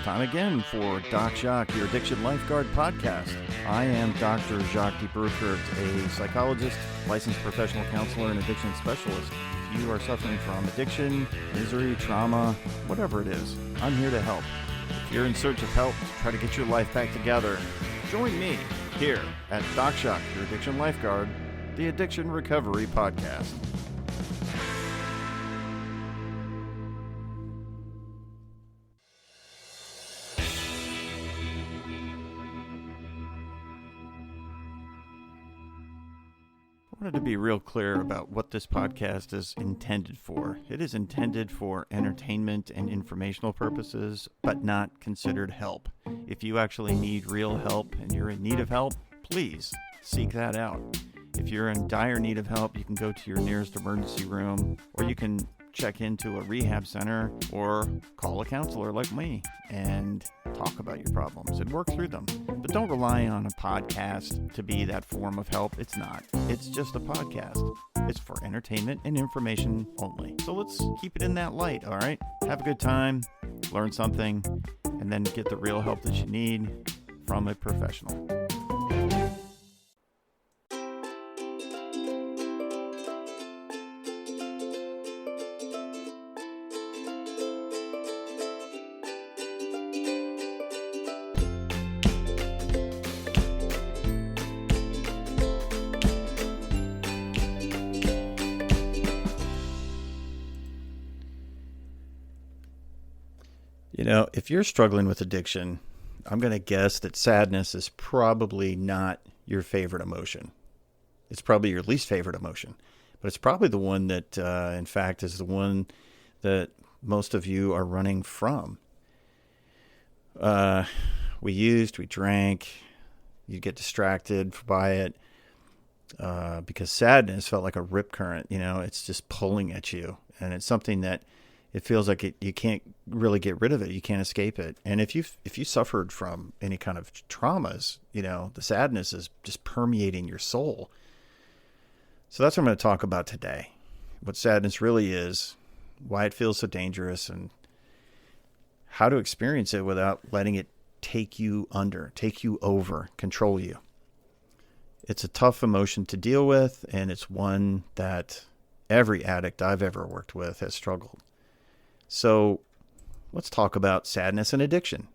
Time again for Doc Jacques, your Addiction Lifeguard podcast. I am Dr. Jacques de Bruckert, a psychologist, licensed professional counselor, and addiction specialist. If you are suffering from addiction, misery, trauma, whatever it is, I'm here to help. If you're in search of help to try to get your life back together, join me here at Doc Jacques, your Addiction Lifeguard, the Addiction Recovery Podcast. I wanted to be real clear about what this podcast is intended for. It is intended for entertainment and informational purposes, but not considered help. If you actually need real help and you're in need of help, please seek that out. If you're in dire need of help, you can go to your nearest emergency room, or you can check into a rehab center or call a counselor like me and talk about your problems and work through them. But don't rely on a podcast to be that form of help. It's not. It's just a podcast. It's for entertainment and information only. So let's keep it in that light, all right? Have a good time, learn something, and then get the real help that you need from a professional. You know, if you're struggling with addiction, I'm going to guess that sadness is probably not your favorite emotion. It's probably your least favorite emotion, but it's probably the one that, in fact, is the one that most of you are running from. We drank, you get distracted by it because sadness felt like a rip current. You know, it's just pulling at you, and it's something that it feels like you can't really get rid of it. You can't escape it. And if you suffered from any kind of traumas, you know, the sadness is just permeating your soul. So that's what I'm going to talk about today. What sadness really is, why it feels so dangerous, and how to experience it without letting it take you under, take you over, control you. It's a tough emotion to deal with, and it's one that every addict I've ever worked with has struggled. So let's talk about sadness and addiction.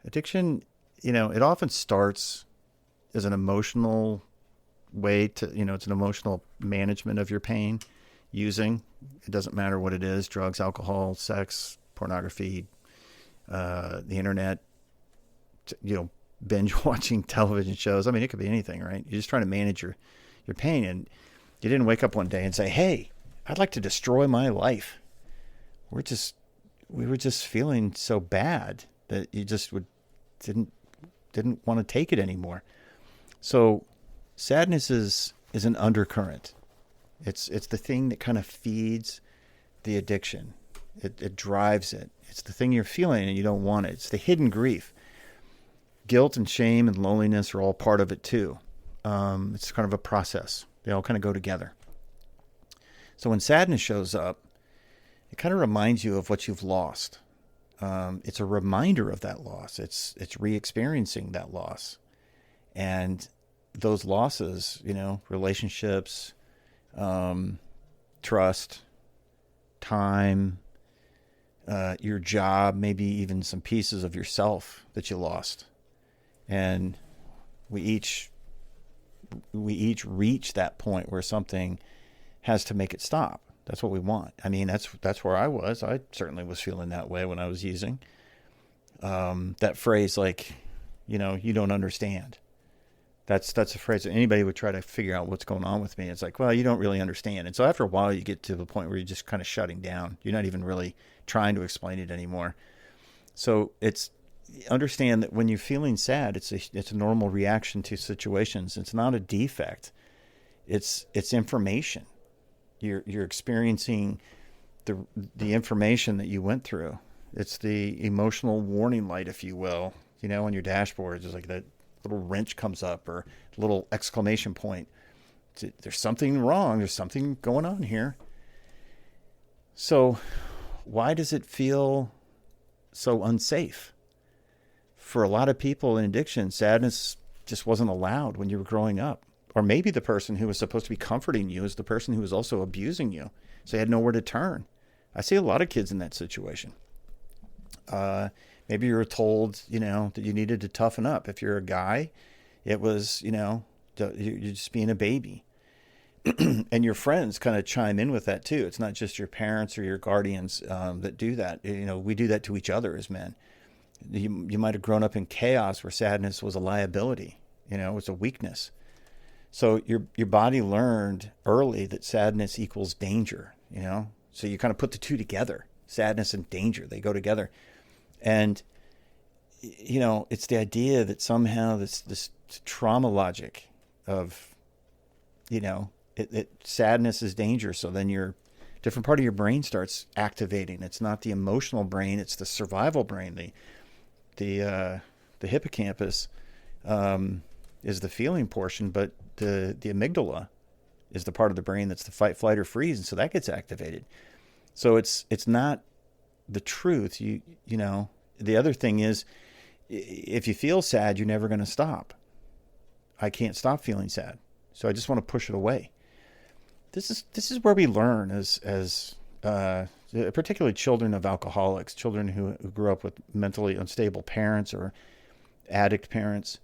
Addiction, you know, it often starts as an emotional way to, you know, it's an emotional management of your pain using, it doesn't matter what it is, drugs, alcohol, sex, pornography, the internet, you know, binge watching television shows. I mean, it could be anything, right? You're just trying to manage your pain, and you didn't wake up one day and say, hey, I'd like to destroy my life. We were just feeling so bad that you just didn't want to take it anymore. So sadness is an undercurrent. It's the thing that kind of feeds the addiction. It drives it. It's the thing you're feeling and you don't want it. It's the hidden grief. Guilt and shame and loneliness are all part of it too. It's kind of a process. They all kind of go together. So when sadness shows up, it kind of reminds you of what you've lost. It's a reminder of that loss. It's re-experiencing that loss. And those losses, you know, relationships, trust, time, your job, maybe even some pieces of yourself that you lost. And we each reach that point where something has to make it stop. That's what we want. I mean, that's where I was. I certainly was feeling that way when I was using that phrase, like, you know, you don't understand. That's a phrase that anybody would try to figure out what's going on with me. It's like, well, you don't really understand. And so after a while, you get to the point where you're just kind of shutting down. You're not even really trying to explain it anymore. So understand that when you're feeling sad, it's a normal reaction to situations. It's not a defect. It's information. You're experiencing the information that you went through. It's the emotional warning light, if you will. You know, on your dashboard, it's just like that little wrench comes up or little exclamation point. There's something wrong. There's something going on here. So why does it feel so unsafe? For a lot of people in addiction, sadness just wasn't allowed when you were growing up. Or maybe the person who was supposed to be comforting you is the person who was also abusing you. So you had nowhere to turn. I see a lot of kids in that situation. Maybe you were told, that you needed to toughen up. If you're a guy, it was, you're just being a baby. And your friends kind of chime in with that too. It's not just your parents or your guardians that do that. We do that to each other as men. You might have grown up in chaos where sadness was a liability. It was a weakness. So your body learned early that sadness equals danger. So you kind of put the two together. Sadness and danger, they go together. And it's the idea that somehow this trauma logic of sadness is danger. So then your different part of your brain starts activating. It's not the emotional brain, it's the survival brain. The hippocampus is the feeling portion, but the amygdala is the part of the brain that's the fight, flight, or freeze, and so that gets activated. So it's not the truth. The other thing is, if you feel sad, you're never going to stop. I can't stop feeling sad, so I just want to push it away. This is where we learn as particularly children of alcoholics, children who grew up with mentally unstable parents or addict parents.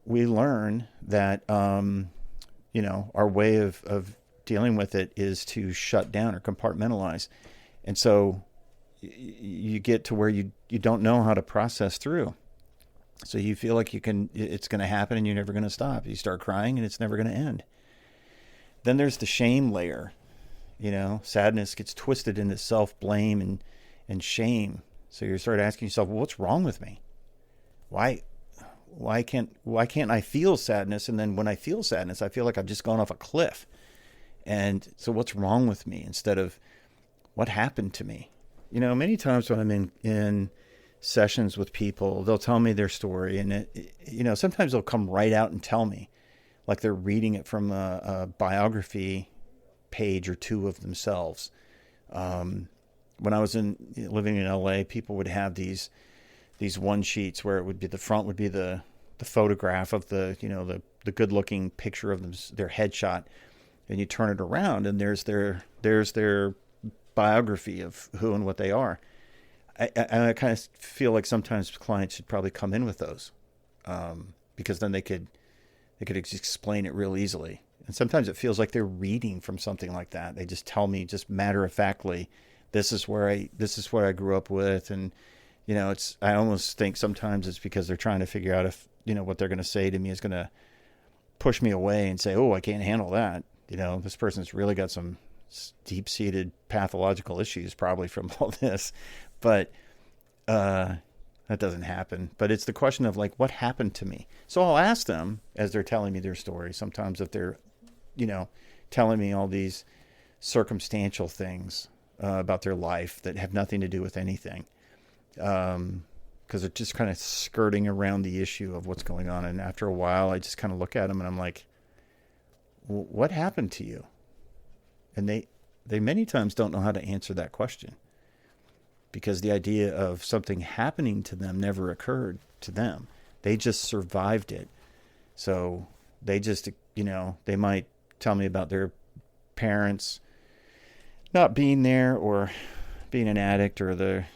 We learn that our way of dealing with it is to shut down or compartmentalize, and so you get to where you don't know how to process through. So you feel like it's going to happen and you're never going to stop. You start crying and it's never going to end. Then there's the shame layer. Sadness gets twisted into self-blame and shame. So you start asking yourself, well, what's wrong with me? Why can't I feel sadness? And then when I feel sadness, I feel like I've just gone off a cliff. And so what's wrong with me instead of what happened to me? Many times when I'm in sessions with people, they'll tell me their story, and sometimes they'll come right out and tell me, like they're reading it from a biography page or two of themselves. When I was living in LA, people would have these one sheets where it would be the front would be the photograph of the good looking picture of them, their headshot, and you turn it around and there's their biography of who and what they are. I kind of feel like sometimes clients should probably come in with those, because then they could explain it real easily. And sometimes it feels like they're reading from something like that. They just tell me just matter of factly, this is what I grew up with. And, I almost think sometimes it's because they're trying to figure out if, what they're going to say to me is going to push me away and say, oh, I can't handle that. This person's really got some deep-seated pathological issues probably from all this. But that doesn't happen. But it's the question of like, what happened to me? So I'll ask them as they're telling me their story. Sometimes if they're, telling me all these circumstantial things about their life that have nothing to do with anything, because they're just kind of skirting around the issue of what's going on. And after a while, I just kind of look at them and I'm like, what happened to you? And they many times don't know how to answer that question, because the idea of something happening to them never occurred to them. They just survived it. So they just, they might tell me about their parents not being there or being an addict or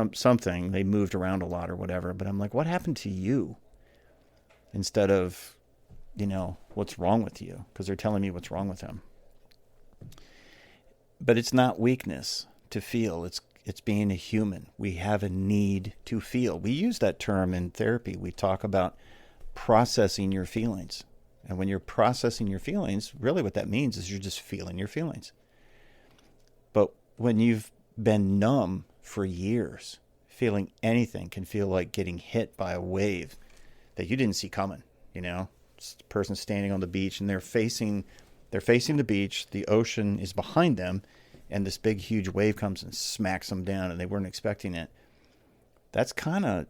something. They moved around a lot or whatever. But I'm like, what happened to you? Instead of, what's wrong with you? Because they're telling me what's wrong with them. But it's not weakness to feel. It's being a human. We have a need to feel. We use that term in therapy. We talk about processing your feelings. And when you're processing your feelings, really what that means is you're just feeling your feelings. But when you've been numb for years, feeling anything can feel like getting hit by a wave that you didn't see coming. It's the person standing on the beach and they're facing the beach, the ocean is behind them, and this big, huge wave comes and smacks them down, and they weren't expecting it. That's kind of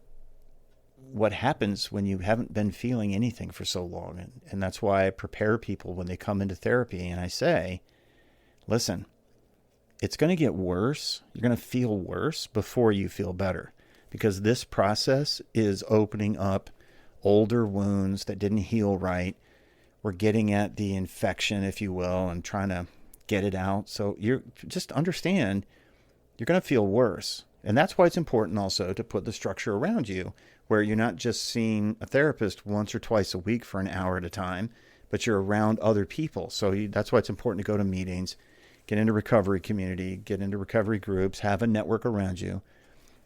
what happens when you haven't been feeling anything for so long. And that's why I prepare people when they come into therapy, and I say, listen, it's going to get worse. You're going to feel worse before you feel better, because this process is opening up older wounds that didn't heal right. We're getting at the infection, if you will, and trying to get it out. So you just understand you're going to feel worse. And that's why it's important also to put the structure around you where you're not just seeing a therapist once or twice a week for an hour at a time, but you're around other people. So that's why it's important to go to meetings, get into recovery community, get into recovery groups, have a network around you.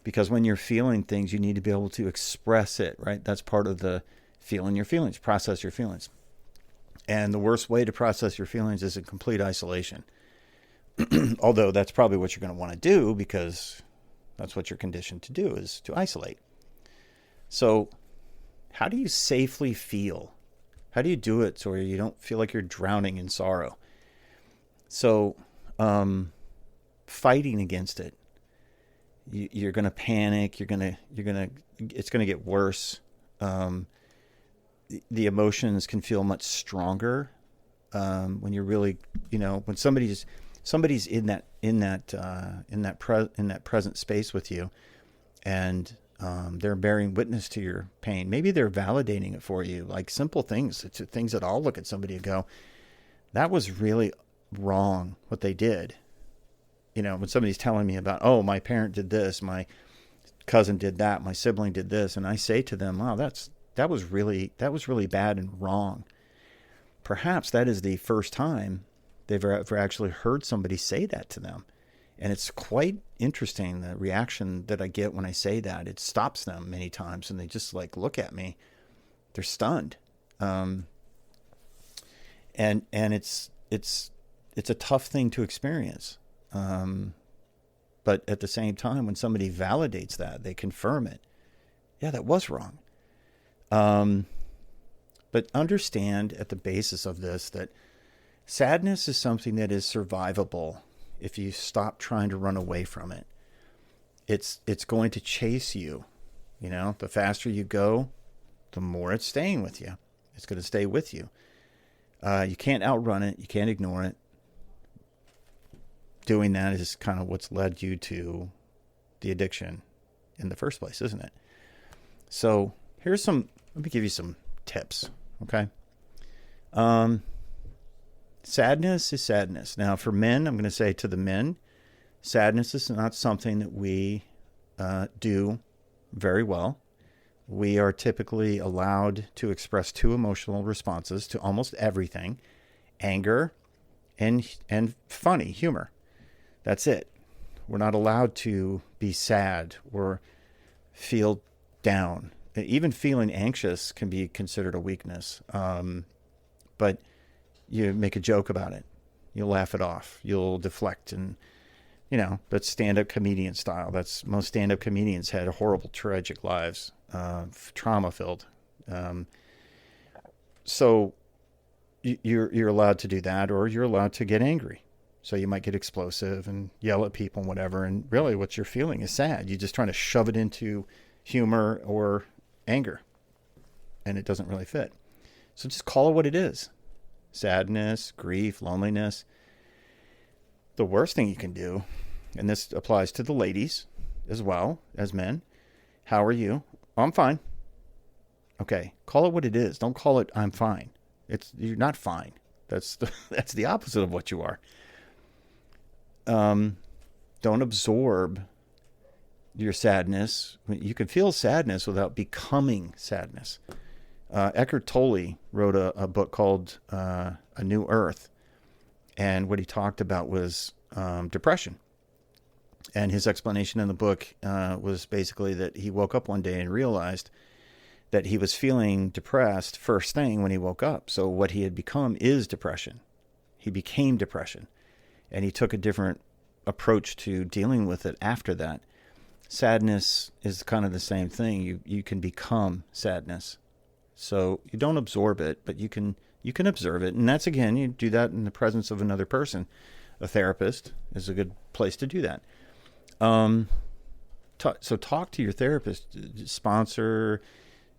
Because when you're feeling things, you need to be able to express it, right? That's part of the feeling your feelings, process your feelings. And the worst way to process your feelings is in complete isolation. Although that's probably what you're going to want to do, because that's what you're conditioned to do, is to isolate. So how do you safely feel? How do you do it so you don't feel like you're drowning in sorrow? So fighting against it. You're going to panic. It's going to get worse. The emotions can feel much stronger when you're really, when somebody's in that present space with you, and they're bearing witness to your pain. Maybe they're validating it for you, like simple things. It's things that I'll look at somebody and go, that was really wrong what they did. When somebody's telling me about, oh, my parent did this, my cousin did that, my sibling did this, and I say to them, wow, that was really bad and wrong. Perhaps that is the first time they've ever actually heard somebody say that to them. And it's quite interesting, the reaction that I get when I say that. It stops them many times, and they just look at me. They're stunned. And it's a tough thing to experience. But at the same time, when somebody validates that, they confirm it. Yeah, that was wrong. But understand at the basis of this that sadness is something that is survivable if you stop trying to run away from it. It's going to chase you. The faster you go, the more it's staying with you. It's going to stay with you. You can't outrun it. You can't ignore it. Doing that is kind of what's led you to the addiction in the first place, isn't it? So let me give you some tips, okay? Sadness is sadness. Now, for men, I'm going to say to the men, sadness is not something that we do very well. We are typically allowed to express two emotional responses to almost everything: anger and funny humor. That's it. We're not allowed to be sad or feel down. Even feeling anxious can be considered a weakness. But you make a joke about it. You'll laugh it off. You'll deflect, and that's stand-up comedian style. Most stand-up comedians had horrible, tragic lives, trauma-filled. So you're allowed to do that, or you're allowed to get angry. So you might get explosive and yell at people and whatever. And really what you're feeling is sad. You're just trying to shove it into humor or anger, and it doesn't really fit. So just call it what it is. Sadness, grief, loneliness. The worst thing you can do, and this applies to the ladies as well as men. How are you? Oh, I'm fine. Okay. Call it what it is. Don't call it I'm fine. You're not fine. That's the opposite of what you are. Don't absorb your sadness. You can feel sadness without becoming sadness. Eckhart Tolle wrote a book called A New Earth, and what he talked about was depression. And his explanation in the book was basically that he woke up one day and realized that he was feeling depressed first thing when he woke up. So what he had become is depression. He became depression. And he took a different approach to dealing with it after that. Sadness is kind of the same thing. You can become sadness. So you don't absorb it, but you can observe it. And that's, again, you do that in the presence of another person. A therapist is a good place to do that. So talk to your therapist, sponsor,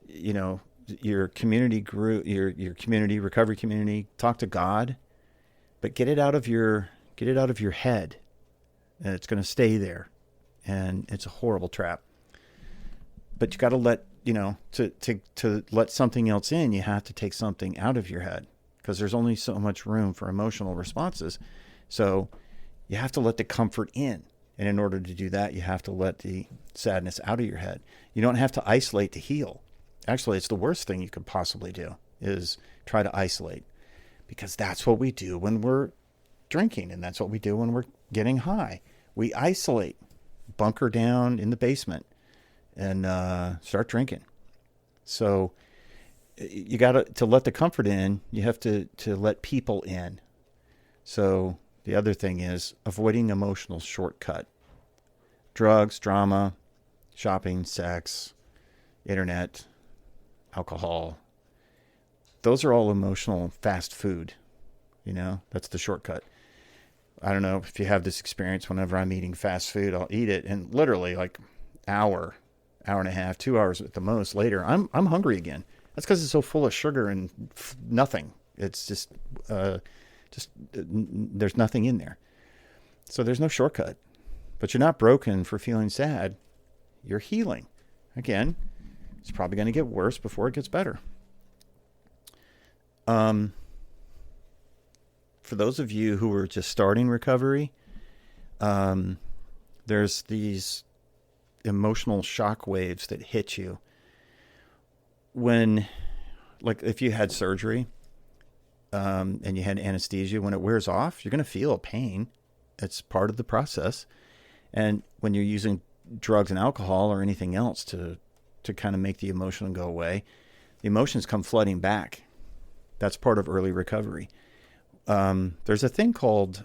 your community group, your community, recovery community. Talk to God, but get it out of your head. and it's going to stay there, and it's a horrible trap. But you got to let, to let something else in, you have to take something out of your head, because there's only so much room for emotional responses. So you have to let the comfort in. And in order to do that, you have to let the sadness out of your head. You don't have to isolate to heal. Actually, it's the worst thing you could possibly do, is try to isolate, because that's what we do when we're drinking, and that's what we do when we're getting high. We isolate, bunker down in the basement, and start drinking. So you got to let the comfort in. You have to let people in. So the other thing is avoiding emotional shortcut. Drugs, drama, shopping, sex, internet, alcohol. Those are all emotional fast food. That's the shortcut. I don't know if you have this experience. Whenever I'm eating fast food, I'll eat it, and literally like hour and a half, 2 hours at the most later, I'm hungry again. That's because it's so full of sugar and nothing. It's just there's nothing in there. So there's no shortcut. But you're not broken for feeling sad. You're healing. Again, it's probably going to get worse before it gets better. For those of you who are just starting recovery, there's these emotional shock waves that hit you when, like, if you had surgery, and you had anesthesia, when it wears off, you're going to feel pain. It's part of the process. And when you're using drugs and alcohol or anything else to kind of make the emotion go away, the emotions come flooding back. That's part of early recovery. There's a thing called,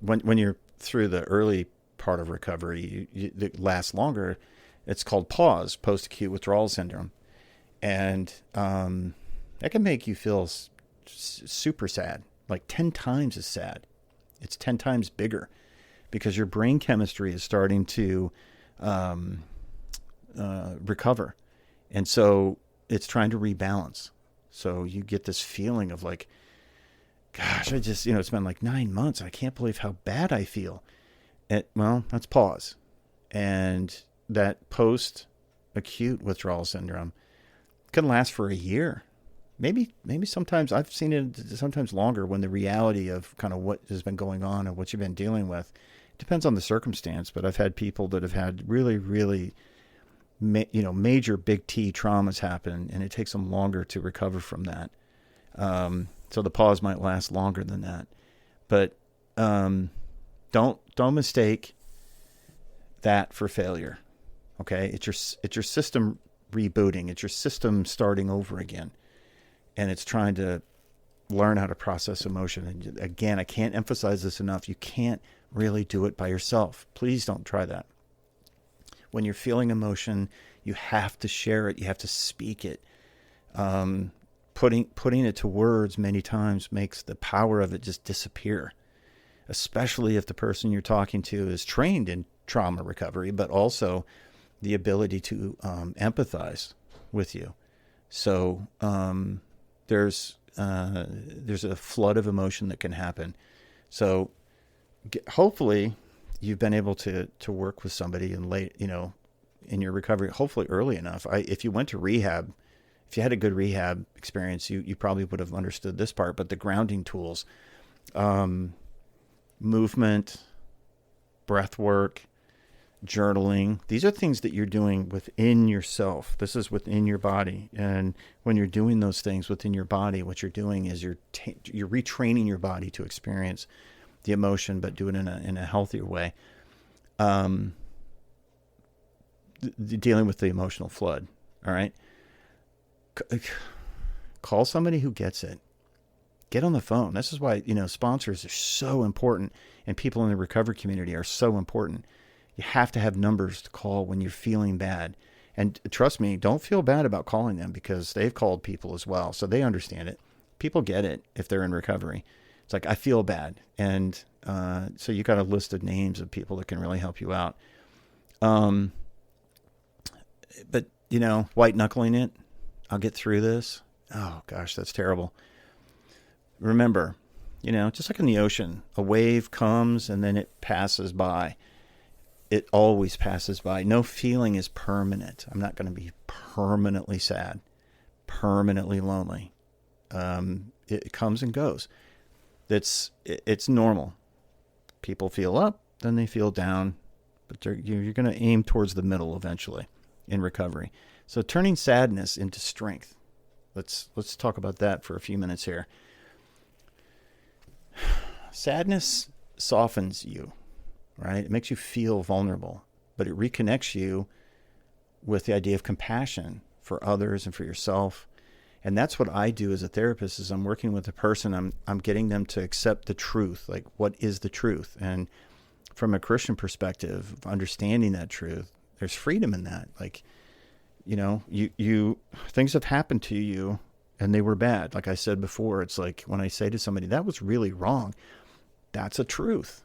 when you're through the early part of recovery, that lasts longer, it's called PAWS, post-acute withdrawal syndrome. And that can make you feel super sad, like 10 times as sad. It's 10 times bigger, because your brain chemistry is starting to recover. And so it's trying to rebalance. So you get this feeling of like, gosh, I just, it's been like 9 months. I can't believe how bad I feel. Well, that's PAWS. And that post-acute withdrawal syndrome can last for a year. Maybe sometimes I've seen it sometimes longer, when the reality of kind of what has been going on and what you've been dealing with depends on the circumstance. But I've had people that have had really, really, major big T traumas happen, and it takes them longer to recover from that. So the pause might last longer than that. But don't mistake that for failure. Okay, it's your system rebooting. It's your system starting over again, and it's trying to learn how to process emotion. And again, I can't emphasize this enough. You can't really do it by yourself. Please don't try that. When you're feeling emotion, you have to share it. You have to speak it. Putting it to words many times makes the power of it just disappear, especially if the person you're talking to is trained in trauma recovery, but also the ability to empathize with you. So there's a flood of emotion that can happen. So hopefully you've been able to work with somebody in your recovery, hopefully early enough. If you went to rehab, if you had a good rehab experience, you probably would have understood this part. But the grounding tools, movement, breath work, journaling, these are things that you're doing within yourself. This is within your body. And when you're doing those things within your body, what you're doing is you're retraining your body to experience the emotion, but do it in a healthier way. Dealing with the emotional flood. All right. Call somebody who gets it. Get on the phone. This is why, sponsors are so important, and people in the recovery community are so important. You have to have numbers to call when you're feeling bad. And trust me, don't feel bad about calling them, because they've called people as well. So they understand it. People get it if they're in recovery. It's like, I feel bad. And so you got a list of names of people that can really help you out. But, white knuckling it, I'll get through this. Oh, gosh, that's terrible. Remember, Just like in the ocean, a wave comes and then it passes by. It always passes by. No feeling is permanent. I'm not going to be permanently sad, permanently lonely. It comes and goes. It's normal. People feel up, then they feel down, but you're going to aim towards the middle eventually in recovery. So turning sadness into strength. Let's talk about that for a few minutes here. Sadness softens you, right? It makes you feel vulnerable, but it reconnects you with the idea of compassion for others and for yourself. And that's what I do as a therapist. Is I'm working with a person, I'm getting them to accept the truth. Like, what is the truth? And from a Christian perspective, understanding that truth, there's freedom in that. Like, you things have happened to you and they were bad. Like I said before, it's like when I say to somebody, that was really wrong, that's a truth.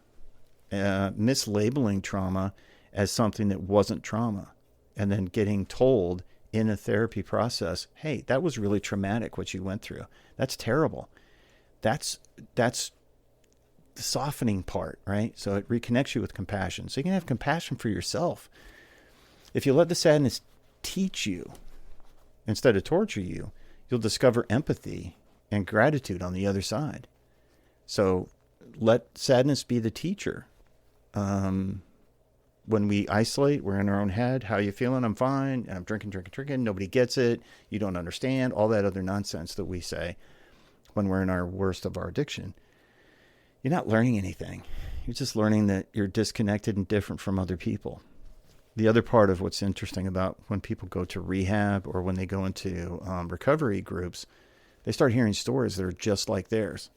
Mislabeling trauma as something that wasn't trauma, and then getting told in a therapy process, hey, that was really traumatic what you went through. That's terrible. That's the softening part, right? So it reconnects you with compassion. So you can have compassion for yourself. If you let the sadness teach you instead of torture you, you'll discover empathy and gratitude on the other side. So let sadness be the teacher. When we isolate, we're in our own head. How you feeling? I'm fine. And I'm drinking. Nobody gets it. You don't understand. All that other nonsense that we say when we're in our worst of our addiction. You're not learning anything. You're just learning that you're disconnected and different from other people. The other part of what's interesting about when people go to rehab or when they go into recovery groups, they start hearing stories that are just like theirs.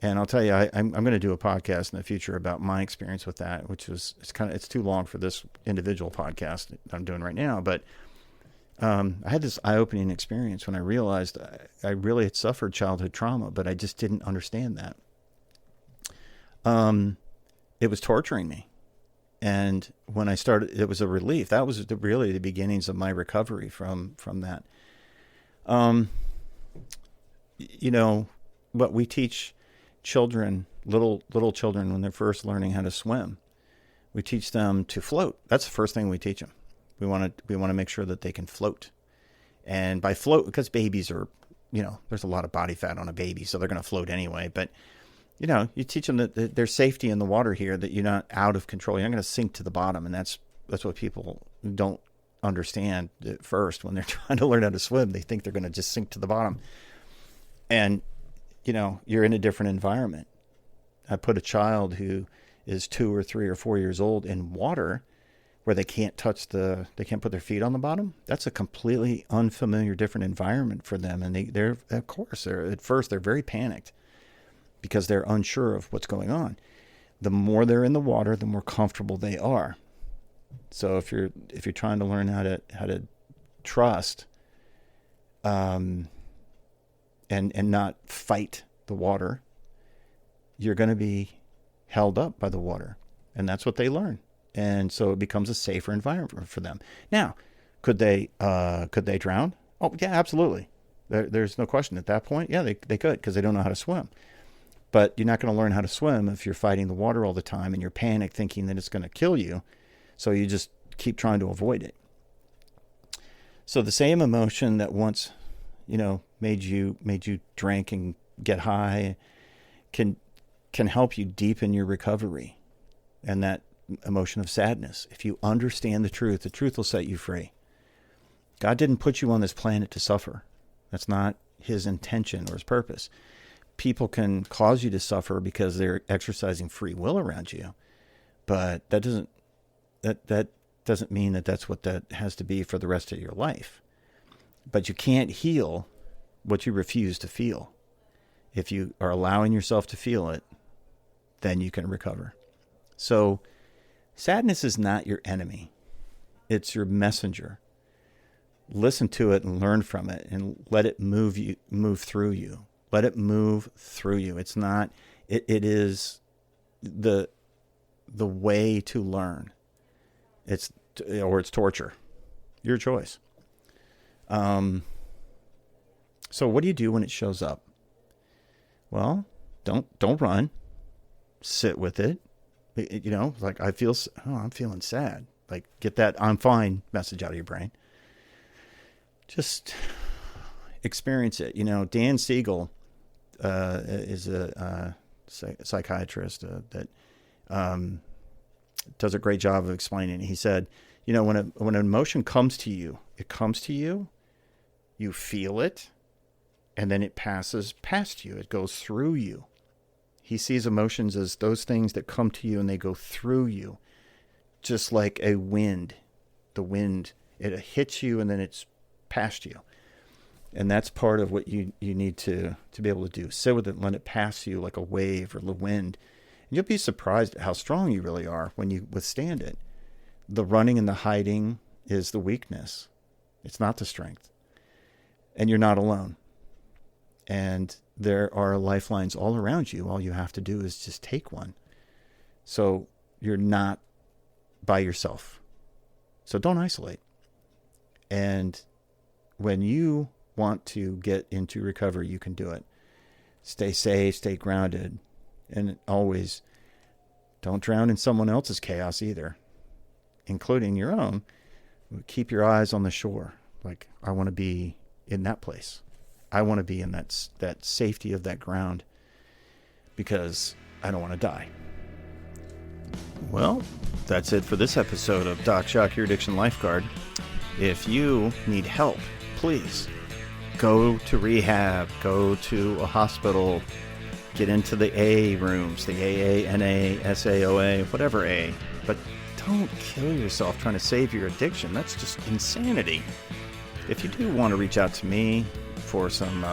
And I'll tell you, I'm going to do a podcast in the future about my experience with that, which was, it's too long for this individual podcast that I'm doing right now. But I had this eye-opening experience when I realized I really had suffered childhood trauma, but I just didn't understand that. It was torturing me. And when I started, it was a relief. That was really the beginnings of my recovery from that. What we teach children, little children, when they're first learning how to swim, we teach them to float. That's the first thing we teach them. We want to make sure that they can float. And by float, because babies are, there's a lot of body fat on a baby, so they're going to float anyway. But you teach them that there's safety in the water here, that you're not out of control. You're not going to sink to the bottom. And that's what people don't understand at first when they're trying to learn how to swim. They think they're going to just sink to the bottom. And, you're in a different environment. I put a child who is 2 or 3 or 4 years old in water where they can't put their feet on the bottom. That's a completely unfamiliar, different environment for them. And they're at first they're very panicked, because they're unsure of what's going on. The more they're in the water, the more comfortable they are. So if you're trying to learn how to trust, and not fight the water, you're going to be held up by the water, and that's what they learn. And so it becomes a safer environment for them. Now, could they drown? Oh yeah, absolutely. There's no question at that point. Yeah, they could, because they don't know how to swim. But you're not going to learn how to swim if you're fighting the water all the time and you're panicked thinking that it's going to kill you. So you just keep trying to avoid it. So the same emotion that once, made you drink and get high can help you deepen your recovery. And that emotion of sadness, if you understand the truth will set you free. God didn't put you on this planet to suffer. That's not his intention or his purpose. People can cause you to suffer because they're exercising free will around you, but that doesn't mean that that's what that has to be for the rest of your life. But you can't heal what you refuse to feel. If you are allowing yourself to feel it, then you can recover. So sadness is not your enemy. It's your messenger. Listen to it and learn from it, and let it move through you. Let it move through you. It's not, it is the way to learn. It's torture. Your choice. So what do you do when it shows up? Well, don't run. Sit with it. Like I'm feeling sad. Like get that I'm fine message out of your brain. Just experience it. Dan Siegel is a psychiatrist that does a great job of explaining it. He said, when an emotion comes to you, you feel it, and then it passes past you. It goes through you. He sees emotions as those things that come to you and they go through you, just like a wind. The wind, it hits you and then it's past you. And that's part of what you need to be able to do. Sit with it and let it pass you like a wave or the wind. And you'll be surprised at how strong you really are when you withstand it. The running and the hiding is the weakness. It's not the strength. And you're not alone. And there are lifelines all around you. All you have to do is just take one. So you're not by yourself. So don't isolate. And when you want to get into recovery, you can do it. Stay safe, stay grounded, and always don't drown in someone else's chaos either, including your own. Keep your eyes on the shore. Like, I want to be in that place. I want to be in that safety of that ground because I don't want to die. Well, that's it for this episode of Doc Shock, Your Addiction Lifeguard. If you need help, please go to rehab, go to a hospital, get into the A rooms, the AA, NA, SAOA, whatever A. But don't kill yourself trying to save your addiction. That's just insanity. If you do want to reach out to me for some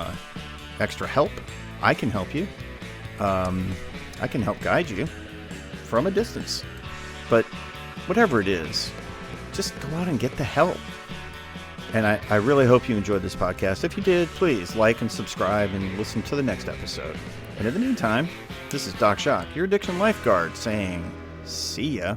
extra help, I can help you. I can help guide you from a distance. But whatever it is, just go out and get the help. And I really hope you enjoyed this podcast. If you did, please like and subscribe and listen to the next episode. And in the meantime, this is Doc Shock, your addiction lifeguard, saying see ya.